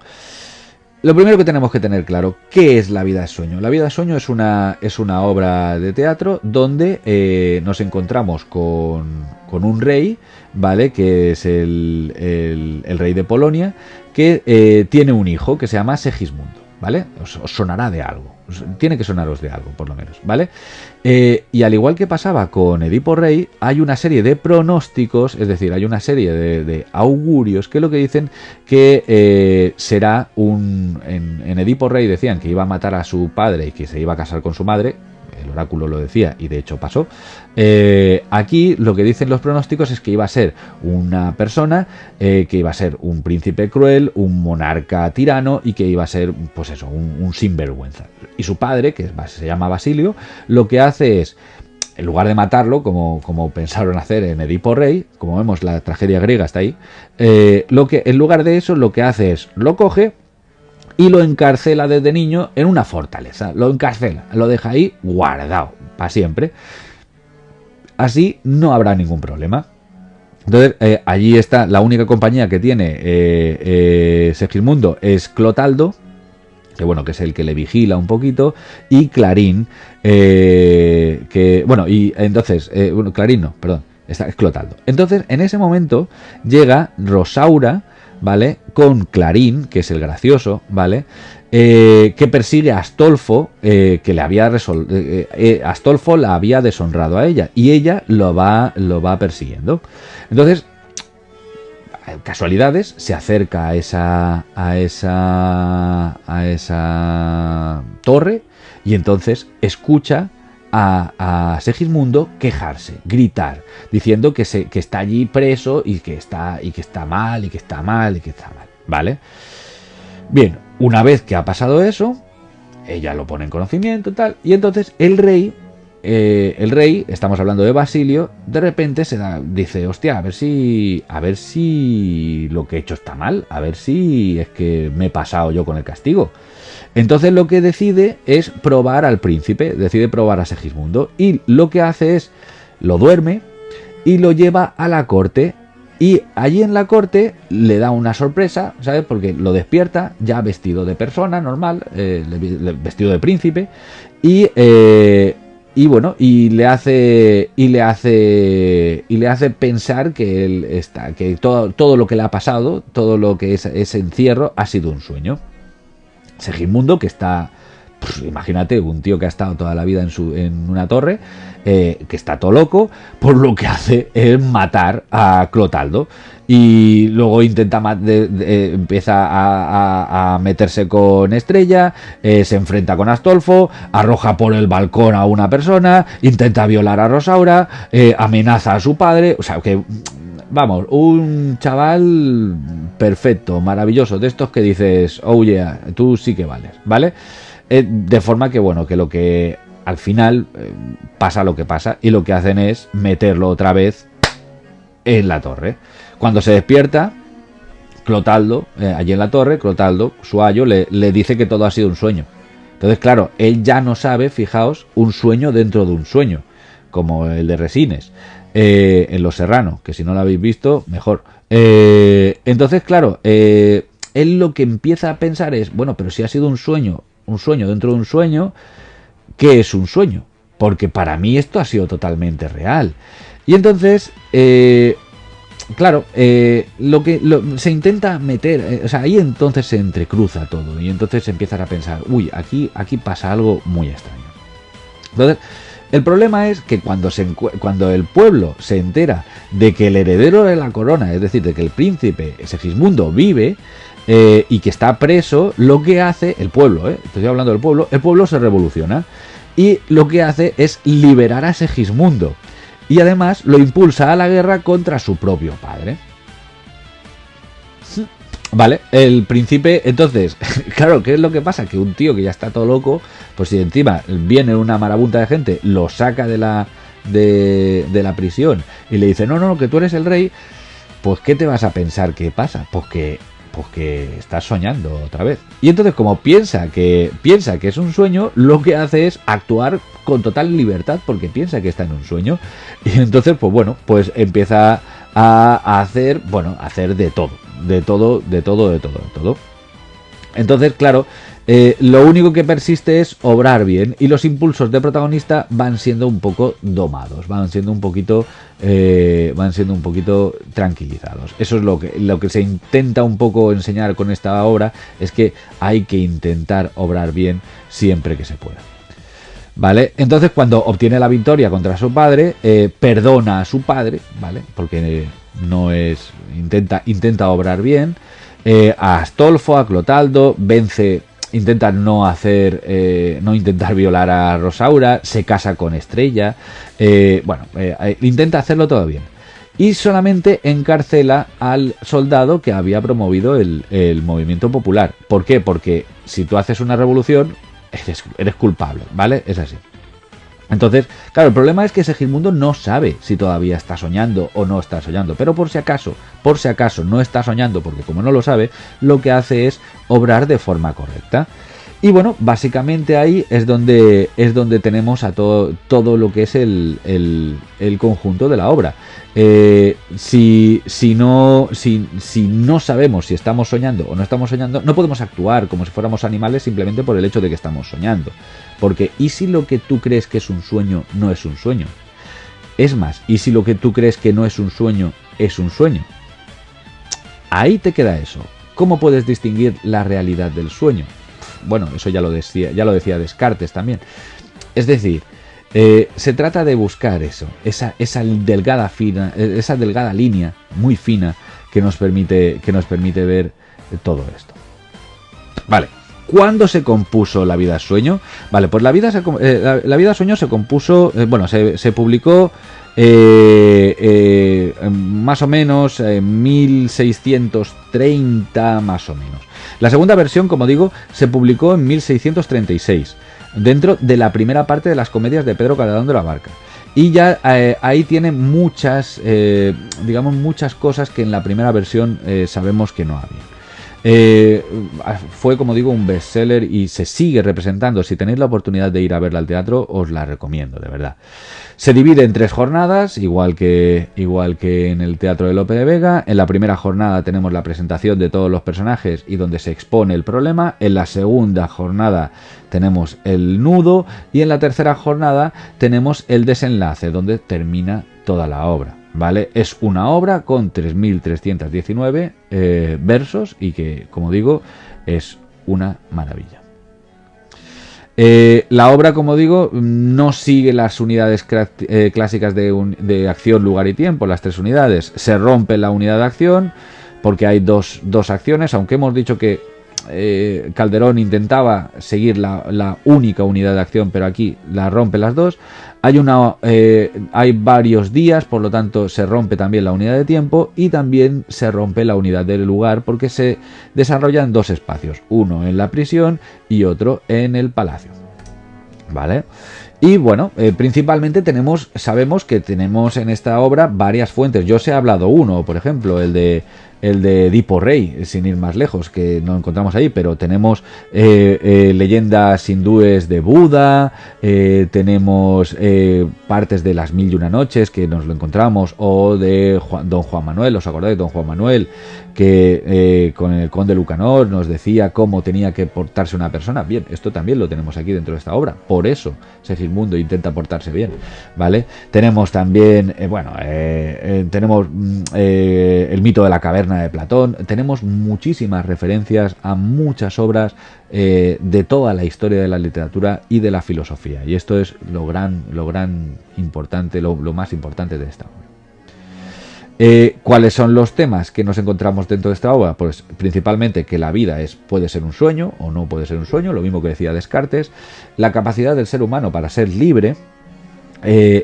A: lo primero que tenemos que tener claro, ¿qué es La vida es sueño? La vida es sueño es una obra de teatro donde nos encontramos con un rey, ¿vale? Que es el rey de Polonia, que tiene un hijo que se llama Segismundo, ¿vale? Os sonará de algo, tiene que sonaros de algo, por lo menos, ¿vale? Y al igual que pasaba con Edipo Rey, hay una serie de pronósticos, es decir, hay una serie de augurios que lo que dicen que será en Edipo Rey decían que iba a matar a su padre y que se iba a casar con su madre. El oráculo lo decía y de hecho pasó. Aquí lo que dicen los pronósticos es que iba a ser una persona que iba a ser un príncipe cruel, un monarca tirano y que iba a ser, pues eso, un sinvergüenza. Y su padre, que se llama Basilio, lo que hace es, en lugar de matarlo, como pensaron hacer en Edipo Rey, como vemos la tragedia griega está ahí, en lugar de eso lo que hace es, lo coge y lo encarcela desde niño en una fortaleza. Lo encarcela, lo deja ahí guardado para siempre. Así no habrá ningún problema. Entonces, allí está la única compañía que tiene Segismundo es Clotaldo, que bueno, que es el que le vigila un poquito, y Clarín, Clarín no, perdón, es Clotaldo. Entonces, en ese momento llega Rosaura, ¿vale? Con Clarín, que es el gracioso, ¿vale? Que persigue a Astolfo, que le había Astolfo la había deshonrado a ella y ella lo va persiguiendo. Entonces, casualidades, se acerca a esa torre y entonces escucha a Segismundo quejarse, gritar, diciendo que está allí preso y que está mal, ¿vale? Bien, una vez que ha pasado eso, ella lo pone en conocimiento y tal, y entonces el rey, estamos hablando de Basilio, de repente dice, hostia, a ver si lo que he hecho está mal, a ver si es que me he pasado yo con el castigo. Entonces lo que decide es probar al príncipe, decide probar a Segismundo, y lo que hace es, lo duerme y lo lleva a la corte, y allí en la corte le da una sorpresa, ¿sabes? Porque lo despierta ya vestido de persona normal, vestido de príncipe, y bueno, y le hace pensar que que todo lo que le ha pasado, todo lo que es ese encierro ha sido un sueño. Segismundo, que está, pues, imagínate, un tío que ha estado toda la vida en una torre, que está todo loco, por lo que hace es matar a Clotaldo. Y luego empieza a meterse con Estrella, se enfrenta con Astolfo, arroja por el balcón a una persona, intenta violar a Rosaura, amenaza a su padre, o sea que... Vamos, un chaval perfecto, maravilloso, de estos que dices, oh yeah, tú sí que vales, ¿vale? De forma que, bueno, que lo que al final pasa lo que pasa y lo que hacen es meterlo otra vez en la torre. Cuando se despierta, Clotaldo, allí en la torre, Clotaldo, su ayo, le dice que todo ha sido un sueño. Entonces, claro, él ya no sabe, fijaos, un sueño dentro de un sueño, como el de Resines. En Los Serrano, que si no lo habéis visto, mejor. Entonces, claro, él lo que empieza a pensar es, bueno, pero si ha sido un sueño dentro de un sueño, ¿qué es un sueño? Porque para mí esto ha sido totalmente real. Y entonces, claro, se intenta meter, o sea, ahí entonces se entrecruza todo y entonces empiezas a pensar, uy, aquí pasa algo muy extraño. Entonces, el problema es que cuando el pueblo se entera de que el heredero de la corona, es decir, de que el príncipe Segismundo vive y que está preso, lo que hace el pueblo, estoy hablando del pueblo, el pueblo se revoluciona y lo que hace es liberar a Segismundo y además lo impulsa a la guerra contra su propio padre. Vale, el príncipe, entonces, claro, ¿qué es lo que pasa? Que un tío que ya está todo loco, pues si encima viene una marabunta de gente, lo saca de la prisión y le dice, no, que tú eres el rey, pues ¿qué te vas a pensar que pasa? Pues que estás soñando otra vez. Y entonces, como piensa que es un sueño, lo que hace es actuar con total libertad porque piensa que está en un sueño. Y entonces, pues bueno, pues empieza a hacer de todo. Entonces, claro, lo único que persiste es obrar bien y los impulsos de protagonista van siendo un poco domados, van siendo un poquito tranquilizados. Eso es lo que se intenta un poco enseñar con esta obra, es que hay que intentar obrar bien siempre que se pueda. ¿Vale? Entonces, cuando obtiene la victoria contra su padre, perdona a su padre, ¿vale? Porque intenta obrar bien. A Astolfo, a Clotaldo, vence, intenta no intentar violar a Rosaura, se casa con Estrella, intenta hacerlo todo bien. Y solamente encarcela al soldado que había promovido el movimiento popular. ¿Por qué? Porque si tú haces una revolución, eres culpable, ¿vale? Es así. Entonces, claro, el problema es que Segismundo no sabe si todavía está soñando o no está soñando, pero por si acaso no está soñando, porque como no lo sabe, lo que hace es obrar de forma correcta. Y bueno, básicamente ahí es donde tenemos a todo lo que es el conjunto de la obra. Si no sabemos si estamos soñando o no estamos soñando, no podemos actuar como si fuéramos animales simplemente por el hecho de que estamos soñando. Porque ¿y si lo que tú crees que es un sueño no es un sueño? Es más, ¿y si lo que tú crees que no es un sueño es un sueño? Ahí te queda eso. ¿Cómo puedes distinguir la realidad del sueño? Bueno, eso ya lo decía Descartes también. Es decir, se trata de buscar esa delgada línea muy fina que nos permite ver todo esto. Vale. ¿Cuándo se compuso La vida sueño? Vale, pues La vida sueño se compuso, se publicó más o menos en 1630 más o menos. La segunda versión, como digo, se publicó en 1636, dentro de la primera parte de las comedias de Pedro Calderón de la Barca. Y ya ahí tiene muchas cosas que en la primera versión sabemos que no había. Fue, como digo, un bestseller y se sigue representando. Si tenéis la oportunidad de ir a verla al teatro, os la recomiendo, de verdad. Se divide en 3 jornadas, igual que en el Teatro de Lope de Vega. En la primera jornada tenemos la presentación de todos los personajes y donde se expone el problema. En la segunda jornada tenemos el nudo y en la tercera jornada tenemos el desenlace, donde termina toda la obra. ¿Vale? Es una obra con 3.319 versos y que, como digo, es una maravilla. La obra, como digo, no sigue las unidades clásicas de acción, lugar y tiempo, las 3 unidades. Se rompe la unidad de acción porque hay dos acciones, aunque hemos dicho que Calderón intentaba seguir la única unidad de acción, pero aquí la rompe las dos. Hay varios días, por lo tanto se rompe también la unidad de tiempo y también se rompe la unidad del lugar porque se desarrollan 2 espacios, uno en la prisión y otro en el palacio. ¿Vale? Y bueno, principalmente sabemos que tenemos en esta obra varias fuentes. Yo os he hablado uno, por ejemplo, el de el de Edipo Rey, sin ir más lejos, que no encontramos ahí, pero tenemos leyendas hindúes de Buda, tenemos partes de las Mil y una Noches, que nos lo encontramos, o de Don Juan Manuel, ¿os acordáis de Don Juan Manuel? Que con el conde Lucanor nos decía cómo tenía que portarse una persona. Bien, esto también lo tenemos aquí dentro de esta obra, por eso Segismundo intenta portarse bien, ¿vale? Tenemos también, tenemos el mito de la caverna de Platón, tenemos muchísimas referencias a muchas obras de toda la historia de la literatura y de la filosofía, y esto es lo más importante de esta obra. ¿Cuáles son los temas que nos encontramos dentro de esta obra? Pues principalmente que la vida puede ser un sueño o no puede ser un sueño, lo mismo que decía Descartes, la capacidad del ser humano para ser libre,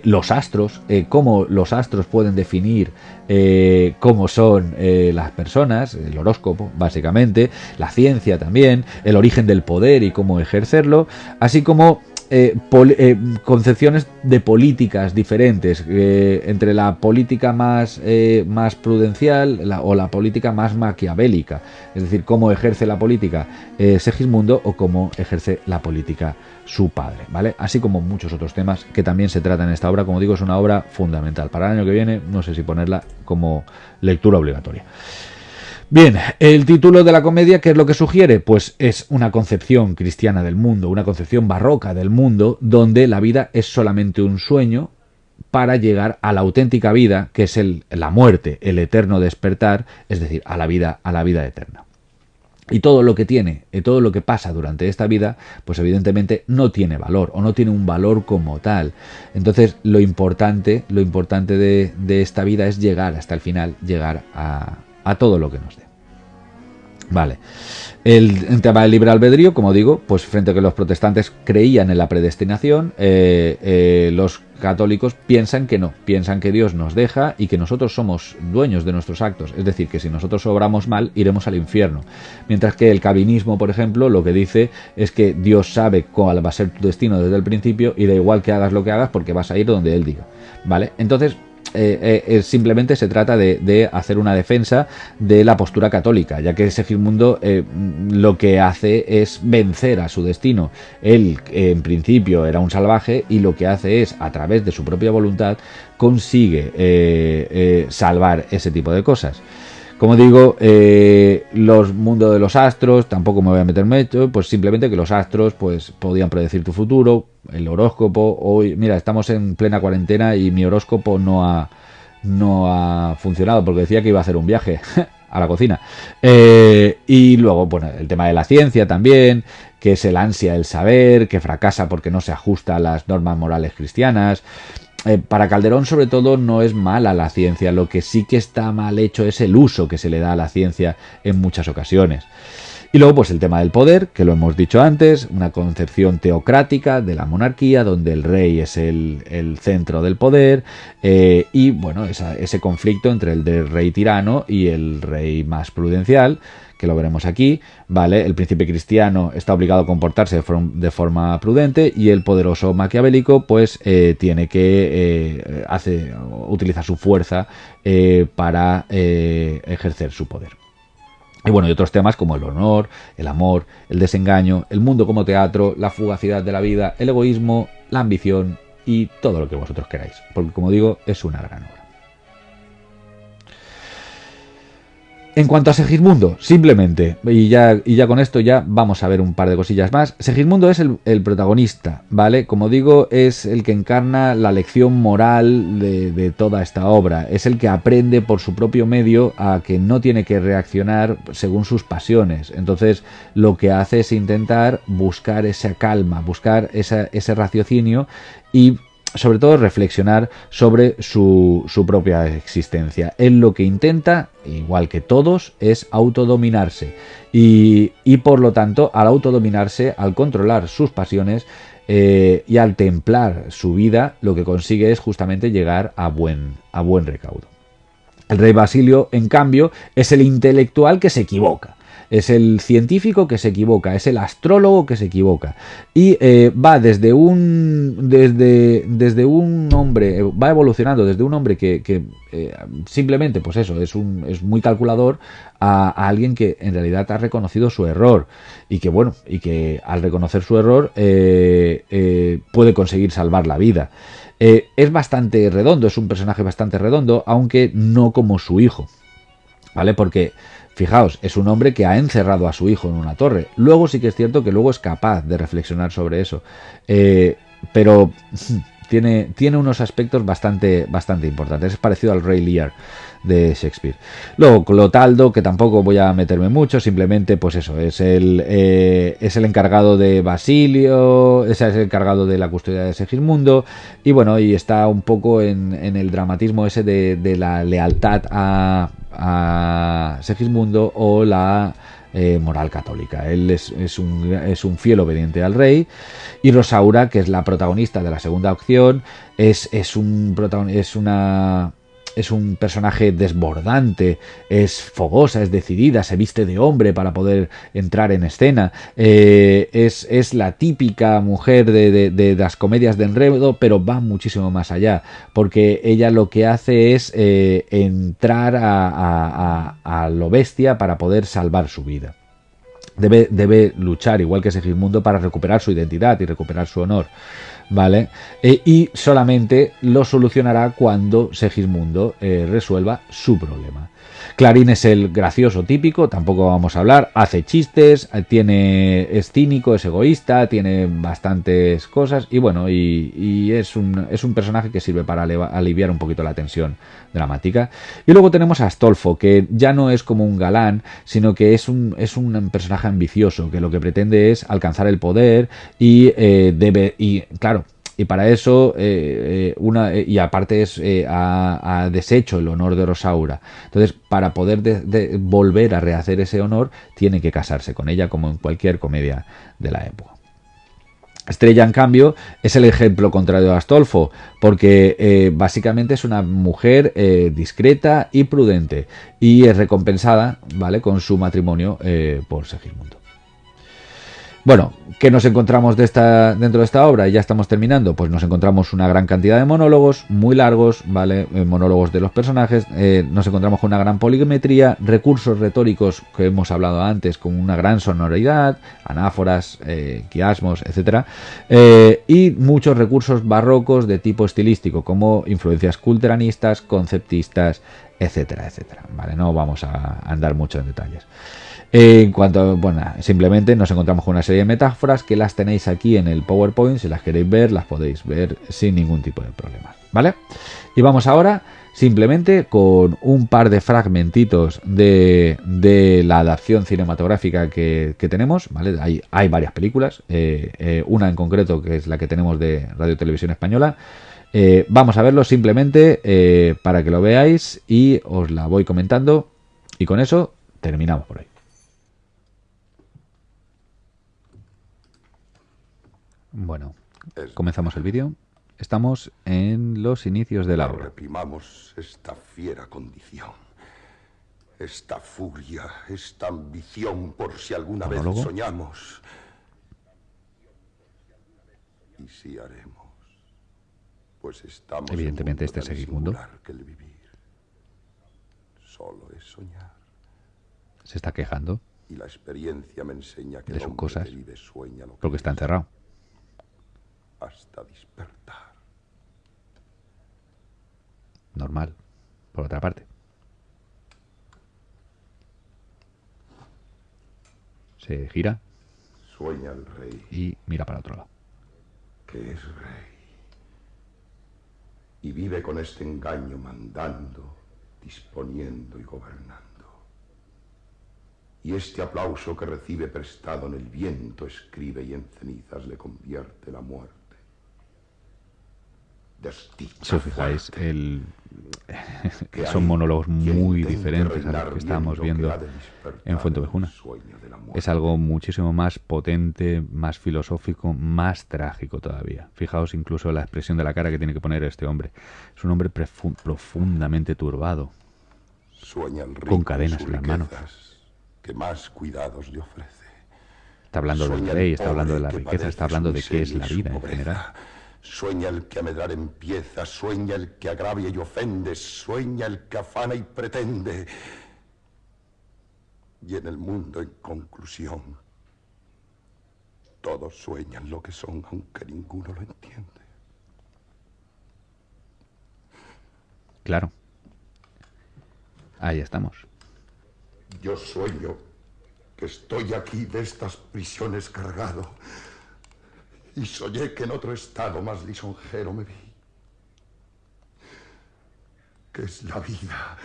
A: los astros, cómo los astros pueden definir cómo son las personas, el horóscopo básicamente, la ciencia también, el origen del poder y cómo ejercerlo, así como concepciones de políticas diferentes, entre la política más prudencial o la política más maquiavélica, es decir, cómo ejerce la política Segismundo o cómo ejerce la política su padre, ¿vale? Así como muchos otros temas que también se tratan en esta obra. Como digo, es una obra fundamental. Para el año que viene, no sé si ponerla como lectura obligatoria. Bien, el título de la comedia, ¿qué es lo que sugiere? Pues es una concepción cristiana del mundo, una concepción barroca del mundo, donde la vida es solamente un sueño para llegar a la auténtica vida, que es la muerte, el eterno despertar, es decir, a la vida eterna. Y todo lo que pasa durante esta vida, pues evidentemente no tiene valor, o no tiene un valor como tal. Entonces, lo importante de esta vida es llegar hasta el final, llegar a todo lo que nos dé. Vale. El tema del libre albedrío, como digo, pues frente a que los protestantes creían en la predestinación, los católicos piensan que no, piensan que Dios nos deja y que nosotros somos dueños de nuestros actos, es decir, que si nosotros obramos mal, iremos al infierno. Mientras que el calvinismo, por ejemplo, lo que dice es que Dios sabe cuál va a ser tu destino desde el principio y da igual que hagas lo que hagas porque vas a ir donde Él diga, ¿vale? Entonces, simplemente se trata de hacer una defensa de la postura católica, ya que Segismundo lo que hace es vencer a su destino. Él en principio era un salvaje y lo que hace es, a través de su propia voluntad, consigue salvar ese tipo de cosas. Como digo, los mundos de los astros, tampoco me voy a meter mucho, pues simplemente que los astros pues podían predecir tu futuro, el horóscopo. Hoy, mira, estamos en plena cuarentena y mi horóscopo no ha funcionado porque decía que iba a hacer un viaje a la cocina. Y luego, bueno, el tema de la ciencia también, que es el ansia del saber, que fracasa porque no se ajusta a las normas morales cristianas. Para Calderón, sobre todo, no es mala la ciencia, lo que sí que está mal hecho es el uso que se le da a la ciencia en muchas ocasiones. Y luego, pues el tema del poder, que lo hemos dicho antes, una concepción teocrática de la monarquía, donde el rey es el centro del poder, y bueno, ese conflicto entre el del rey tirano y el rey más prudencial, que lo veremos aquí, ¿vale? El príncipe cristiano está obligado a comportarse de forma prudente y el poderoso maquiavélico pues tiene que utilizar su fuerza para ejercer su poder. Y bueno, y otros temas como el honor, el amor, el desengaño, el mundo como teatro, la fugacidad de la vida, el egoísmo, la ambición y todo lo que vosotros queráis, porque como digo, es una gran obra. En cuanto a Segismundo, simplemente, y ya con esto ya vamos a ver un par de cosillas más. Segismundo es el protagonista, ¿vale? Como digo, es el que encarna la lección moral de toda esta obra. Es el que aprende por su propio medio a que no tiene que reaccionar según sus pasiones. Entonces, lo que hace es intentar buscar esa calma, buscar ese raciocinio y sobre todo reflexionar sobre su propia existencia. Él lo que intenta, igual que todos, es autodominarse y por lo tanto, al autodominarse, al controlar sus pasiones y al templar su vida, lo que consigue es justamente llegar a buen recaudo. El rey Basilio, en cambio, es el intelectual que se equivoca. Es el científico que se equivoca, es el astrólogo que se equivoca. Y va desde desde un hombre, va evolucionando desde un hombre que simplemente, pues eso, es muy calculador, a alguien que en realidad ha reconocido su error y que, bueno, y que al reconocer su error puede conseguir salvar la vida. Es bastante redondo, es un personaje bastante redondo, aunque no como su hijo, ¿vale? Porque, fijaos, es un hombre que ha encerrado a su hijo en una torre. Luego sí que es cierto que luego es capaz de reflexionar sobre eso. Pero tiene unos aspectos bastante importantes. Es parecido al Rey Lear de Shakespeare. Luego Clotaldo, que tampoco voy a meterme mucho, simplemente pues eso, es el encargado de Basilio, es el encargado de la custodia de Segismundo, y bueno, y está un poco en el dramatismo ese de la lealtad a Segismundo o la moral católica. Él es un fiel obediente al rey, y Rosaura, que es la protagonista de la segunda opción, es un personaje desbordante, es fogosa, es decidida, se viste de hombre para poder entrar en escena, es la típica mujer de las comedias de enredo, pero va muchísimo más allá, porque ella lo que hace es entrar a lo bestia para poder salvar su vida. Debe luchar, igual que Segismundo, para recuperar su identidad y recuperar su honor, ¿vale? Y solamente lo solucionará cuando Segismundo resuelva su problema. Clarín es el gracioso típico, tampoco vamos a hablar, hace chistes, es cínico, es egoísta, tiene bastantes cosas, y bueno, y es un personaje que sirve para aliviar un poquito la tensión dramática. Y luego tenemos a Astolfo, que ya no es como un galán, sino que es un personaje ambicioso, que lo que pretende es alcanzar el poder y claro, y para eso y aparte ha deshecho el honor de Rosaura. Entonces, para poder volver a rehacer ese honor, tiene que casarse con ella, como en cualquier comedia de la época. Estrella, en cambio, es el ejemplo contrario a Astolfo, porque básicamente es una mujer discreta y prudente, y es recompensada, ¿vale?, con su matrimonio por Segismundo. Bueno, ¿qué nos encontramos dentro de esta obra? Ya estamos terminando. Pues nos encontramos una gran cantidad de monólogos, muy largos, ¿vale? Monólogos de los personajes. Nos encontramos con una gran polimetría, recursos retóricos que hemos hablado antes, con una gran sonoridad, anáforas, quiasmos, etcétera, y muchos recursos barrocos de tipo estilístico, como influencias culteranistas, conceptistas, etcétera, etcétera. Vale, no vamos a andar mucho en detalles. En cuanto, bueno, simplemente nos encontramos con una serie de metáforas que las tenéis aquí en el PowerPoint. Si las queréis ver, las podéis ver sin ningún tipo de problemas, ¿vale? Y vamos ahora simplemente con un par de fragmentitos de la adaptación cinematográfica que tenemos, ¿vale? Hay varias películas, una en concreto que es la que tenemos de Radio Televisión Española. Vamos a verlo simplemente para que lo veáis, y os la voy comentando, y con eso terminamos por hoy. Bueno, comenzamos el vídeo. Estamos en los inicios de la obra.
B: Reprimamos esta fiera condición, esta furia, esta ambición, por si alguna
A: Monólogo.
B: vez soñamos. Y si haremos, pues estamos
A: evidentemente
B: en
A: este
B: mundo tan
A: Segismundo
B: singular que el vivir solo es soñar.
A: Se está quejando
B: Y la experiencia me enseña que
A: de
B: el
A: sus
B: hombre
A: cosas,
B: que vive sueña lo que
A: porque está encerrado.
B: hasta despertar.
A: Normal, por otra parte. Se gira
B: Sueña el rey,
A: y mira para otro lado.
B: que es rey. Y vive con este engaño mandando, disponiendo y gobernando. Y este aplauso que recibe prestado en el viento escribe y en cenizas le convierte la muerte. Desdicha
A: Si os fijáis,
B: fuerte.
A: son monólogos muy diferentes a los que estábamos viendo en Fuentevejuna. Es algo muchísimo más potente, más filosófico, más trágico todavía. Fijaos incluso la expresión de la cara que tiene que poner este hombre. Es un hombre profundamente turbado,
B: Sueña el rico
A: con
B: en
A: cadenas
B: sus
A: en las manos.
B: riquezas, que más cuidados le ofrece.
A: Está hablando del
B: Sueña
A: rey,
B: el
A: está hablando de la
B: pobre que
A: riqueza, está
B: padece
A: hablando
B: su
A: de qué es la
B: miseria y su
A: vida en
B: pobreza.
A: general.
B: Sueña el que a medrar empieza, sueña el que agravia y ofende, sueña el que afana y pretende. Y en el mundo, en conclusión, todos sueñan lo que son, aunque ninguno lo entiende.
A: Claro. Ahí estamos.
B: Yo sueño que estoy aquí de estas prisiones cargado y soñé que en otro estado más lisonjero me vi. ¿Qué es la vida?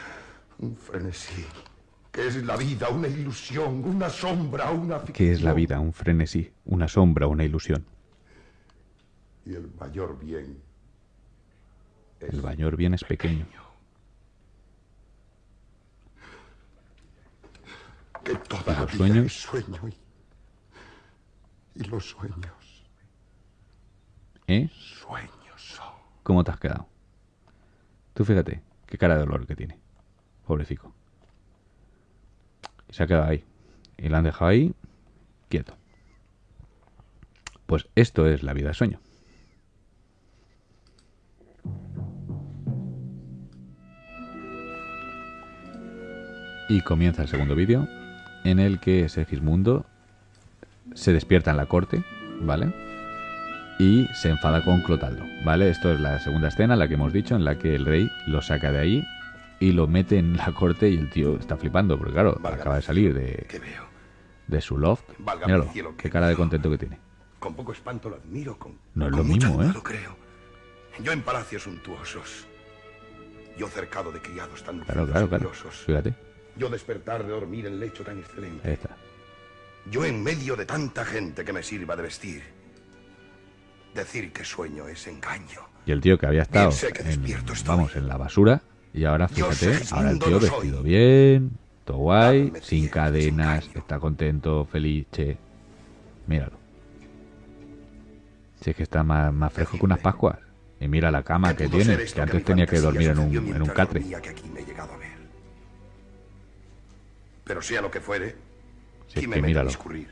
B: Un frenesí. ¿Qué es la vida? Una ilusión, una sombra, una ficción.
A: ¿Qué es la vida? Un frenesí, una sombra, una ilusión.
B: Y el mayor bien es
A: El mayor bien es pequeño.
B: que toda
A: ¿Y
B: la
A: los
B: vida
A: sueños?
B: es sueño y los sueños, sueños son.
A: ¿Cómo te has quedado? Tú fíjate, qué cara de dolor que tiene. Pobrecito. Y se ha quedado ahí. Y la han dejado ahí, quieto. Pues esto es la vida de sueño. Y comienza el segundo vídeo, en el que Segismundo se despierta en la corte, ¿vale? Y se enfada con Clotaldo, ¿vale? Esto es la segunda escena, la que hemos dicho, en la que el rey lo saca de ahí y lo mete en la corte y el tío está flipando, porque claro,
B: Válgame
A: acaba de salir
B: ¿Qué veo?
A: de su loft.
B: Válgame
A: Míralo,
B: cielo,
A: qué
B: qué
A: cara de
B: miedo.
A: contento que tiene.
B: Con poco espanto lo admiro,
A: No es
B: con
A: lo
B: mucha
A: mismo,
B: duda
A: ¿eh?
B: lo creo. Yo en palacios suntuosos, yo cercado de criados tan
A: Claro,
B: lucidos y
A: claro.
B: valiosos,
A: Fíjate,
B: yo despertar de dormir en lecho tan excelente,
A: ahí está.
B: yo en medio de tanta gente que me sirva de vestir, decir que sueño es engaño.
A: Y el tío que había estado
B: Bien sé que despierto estoy.
A: en la basura, y ahora
B: Yo
A: fíjate,
B: Segismundo
A: ahora el tío
B: lo soy.
A: vestido bien, todo guay,
B: Nada me
A: sin
B: tiene
A: cadenas,
B: desengaño.
A: está contento, feliz, che. Míralo. Si es que está más fresco que unas pascuas. Y mira la cama
B: ¿Qué
A: que
B: pudo
A: tiene,
B: ser esto
A: que
B: a
A: antes
B: mi
A: tenía que
B: fantasía
A: dormir
B: sucedió
A: en un
B: mientras
A: catre.
B: dormía, que aquí me he llegado a ver? Pero sea lo que fuere,
A: Si es
B: ¿quién
A: que
B: me mete a
A: míralo.
B: discurrir?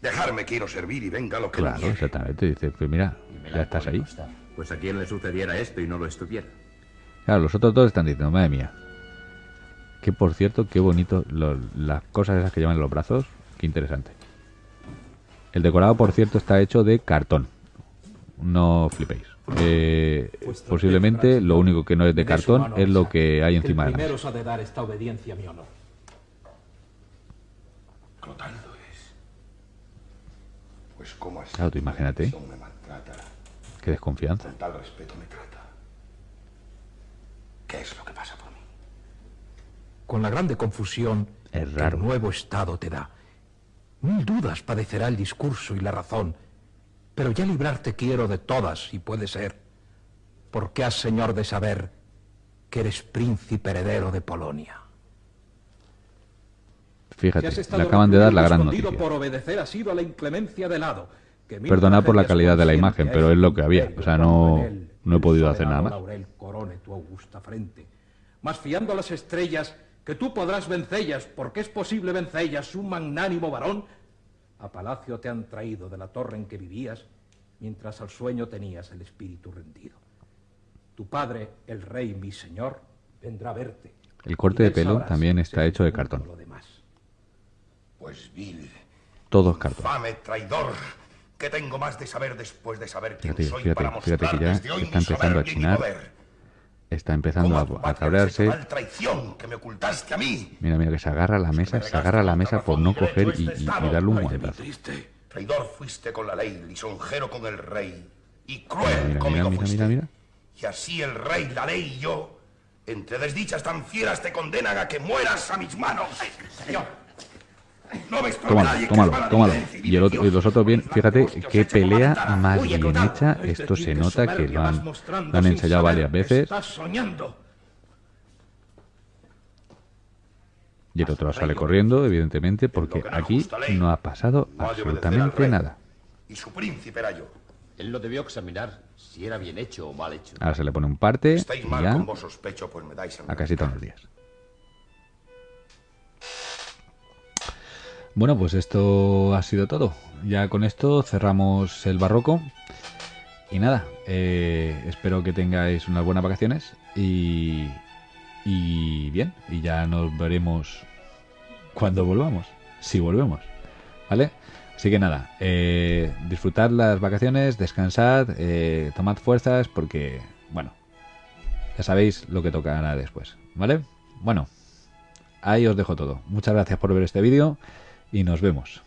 B: Dejarme quiero servir y venga lo que me
A: Claro,
B: llegue.
A: exactamente. Dice, pues mira, ya estás ahí.
C: Pues a quien le sucediera esto y no lo estuviera.
A: Claro, los otros dos están diciendo, madre mía. Que por cierto, qué bonito las cosas esas que llevan en los brazos. Qué interesante. El decorado, por cierto, está hecho de cartón. No flipéis. Posiblemente lo único que no es de cartón es lo que hay encima de la
D: El primero
A: mesa.
D: os ha de dar esta obediencia a mi honor.
B: Clotaldo es. Pues cómo así.
A: Claro, tú imagínate.
B: Me maltrata,
A: Qué desconfianza.
B: con tal respeto me trata. ¿Qué es lo que pasa por mí?
D: Con la grande confusión
A: Es
D: que
A: raro.
D: el nuevo estado te da. Mil dudas padecerá el discurso y la razón, pero ya librarte quiero de todas, si puede ser, porque has, señor, de saber que eres príncipe heredero de Polonia.
A: Fíjate, le acaban de dar la gran noticia.
D: Por obedecer ha sido a la inclemencia del hado.
A: Perdonad por la calidad de la imagen, pero es lo que había. O sea, no he podido hacer nada más.
D: Laurel corone tu augusta frente. Mas fiando a las estrellas, que tú podrás vencellas, porque es posible vencellas, un magnánimo varón, a palacio te han traído de la torre en que vivías, mientras al sueño tenías el espíritu rendido. Tu padre, el rey, mi señor, vendrá a verte.
A: El corte
D: Y
A: de
D: él
A: pelo
D: sabrás
A: también está
D: si
A: hecho de
D: es
A: cartón.
D: lo demás.
B: Pues vil,
A: Todo es cartón.
B: infame traidor, que tengo más de saber después de saber quién
A: Fíjate,
B: soy
A: fíjate,
B: para
A: fíjate
B: mostrar
A: que ya
B: desde hoy
A: está
B: mi
A: empezando a
B: soberbia y mi
A: chinar.
B: poder.
A: Está empezando
B: ¿Cómo
A: a
B: tu padre
A: cabrearse.
B: has hecho tal traición que me ocultaste a mí?
A: Mira, mira, que se agarra a la mesa, se agarra a la mesa por no coger y darle un guantazo.
B: Triste. Traidor fuiste con la ley, lisonjero con el rey, y cruel
A: Mira, mira,
B: conmigo
A: mira,
B: fuiste.
A: mira, mira.
B: Y así el rey, la ley y yo, entre desdichas tan fieras te condenan a que mueras a mis manos. Señor, no me estorbe nadie
A: Tómalo,
B: que es
A: tómalo,
B: mala
A: tómalo.
B: vivencia
A: Y, y los otros bien, fíjate qué pelea más
B: Oye,
A: bien
B: Clotaldo,
A: hecha. Esto se nota que lo han ensayado varias veces.
D: Estás soñando.
A: Y el otro sale corriendo, evidentemente, porque aquí no ha pasado
B: No ha de obedecer al
A: absolutamente
B: rey.
A: nada.
B: Y su príncipe era yo.
C: Él lo debió examinar si era bien hecho o mal hecho.
A: Ahora se le pone un parte
B: Estáis
A: y
B: mal
A: ya
B: con vos sospecho, pues me dais
A: a casita unos días. Bueno, pues esto ha sido todo. Ya con esto cerramos el barroco. Y nada, espero que tengáis unas buenas vacaciones y bien, y ya nos veremos cuando volvamos, si volvemos, ¿vale? Así que nada, disfrutad las vacaciones, descansad, tomad fuerzas porque, bueno, ya sabéis lo que tocará después, ¿vale? Bueno, ahí os dejo todo. Muchas gracias por ver este vídeo y nos vemos.